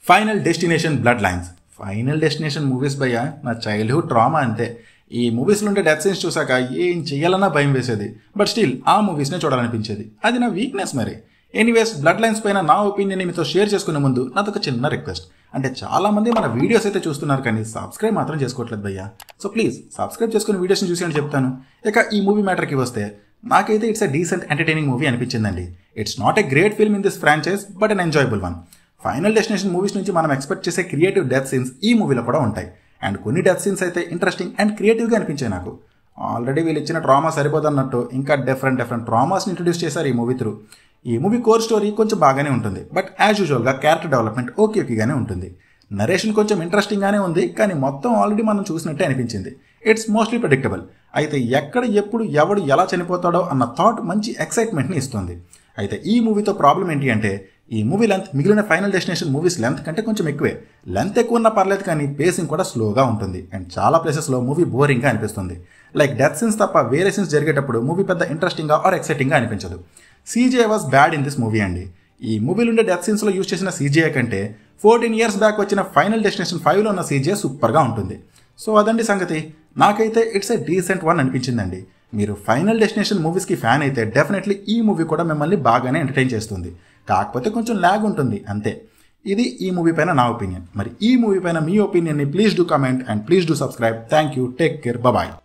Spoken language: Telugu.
Final destination blood lines. Final destination movies భయ్య నా చైల్డ్హుడ్ ట్రామా అంతే. ఈ మూవీస్లో ఉండే డెత్ సీన్స్ చూసాక ఏం చెయ్యాలన్నా భయం వేసేది. బట్ స్టిల్ ఆ మూవీస్నే చూడాలనిపించేది. అది నా వీక్నెస్ మరి. ఎనీవేస్, బ్లడ్ లైన్స్ పైన నా ఒపీనియన్ మీతో షేర్ చేసుకునే ముందు నాదొక చిన్న రిక్వెస్ట్. అంటే చాలామంది మన వీడియోస్ అయితే చూస్తున్నారు కానీ సబ్స్క్రైబ్ మాత్రం చేసుకోవట్లేదు భయ్యా. సో ప్లీజ్ సబ్స్క్రైబ్ చేసుకుని వీడియోస్ని చూసి అని చెప్తాను. ఇక ఈ మూవీ మ్యాటర్కి వస్తే నాకైతే it's a decent entertaining movie అనిపించిందండి. It's not a great film in this franchise but an enjoyable one. Final destination movies నుంచి మనం ఎక్స్పెక్ట్ చేసే క్రియేటివ్ డెత్ సీన్స్ ఈ మూవీలో కూడా ఉంటాయి. అండ్ కొన్ని డెత్ సీన్స్ అయితే ఇంట్రెస్టింగ్ అండ్ క్రియేటివ్గా అనిపించాయి నాకు. ఆల్రెడీ వీళ్ళు ఇచ్చిన ట్రామా సరిపోదన్నట్టు ఇంకా డిఫరెంట్ ట్రామాస్ని ఇంట్రడ్యూస్ చేశారు ఈ మూవీ త్రూ. ఈ మూవీ కోర్ స్టోరీ కొంచెం బాగానే ఉంటుంది. బట్ యాజ్ యూజువల్గా క్యారెక్టర్ డెవలప్మెంట్ ఓకేగానే ఉంటుంది. నరేషన్ కొంచెం ఇంట్రెస్టింగ్గానే ఉంది కానీ మొత్తం ఆల్రెడీ మనం చూసినట్టే అనిపించింది. It's mostly predictable. అయితే ఎక్కడ ఎప్పుడు ఎవడు ఎలా చనిపోతాడో అన్న థాట్ మంచి ఎక్సైట్మెంట్ని ఇస్తుంది. అయితే ఈ మూవీతో ప్రాబ్లం ఏంటి అంటే ఈ మూవీ లెంత్ మిగిలిన ఫైనల్ డెస్టినేషన్ మూవీస్ లెంత్ కంటే కొంచెం ఎక్కువే. లెంత్ ఎక్కువ ఉన్నా పర్లేదు కానీ పేసింగ్ కూడా స్లోగా ఉంటుంది. అండ్ చాలా ప్లేసెస్లో మూవీ బోరింగ్గా అనిపిస్తుంది. లైక్ డెత్ సీన్స్ తప్ప వేరే సీన్స్ జరిగేటప్పుడు మూవీ పెద్ద ఇంట్రెస్టింగ్గా ఆర్ ఎక్సైటింగ్గా అనిపించదు. CGI was bad in this movie అండి. ఈ మూవీలో ఉండే డెత్ సీన్స్లో యూజ్ చేసిన CGI కంటే 14 years బ్యాక్ వచ్చిన ఫైనల్ డెస్టినేషన్ 5లో ఉన్న CGI సూపర్గా ఉంటుంది. సో అదండి సంగతి. నాకైతే ఇట్స్ ఎ డీసెంట్ వన్ అనిపించిందండి. మీరు ఫైనల్ డెస్టినేషన్ మూవీస్కి ఫ్యాన్ అయితే డెఫినెట్లీ ఈ మూవీ కూడా మిమ్మల్ని బాగానే ఎంటర్టైన్ చేస్తుంది. కాకపోతే కొంచెం ల్యాగ్ ఉంటుంది అంతే. ఇది ఈ మూవీ పైన నా ఒపీనియన్. మరి ఈ మూవీ పైన మీ ఒపీనియన్ని please do comment and please do subscribe. Thank you. Take care. Bye.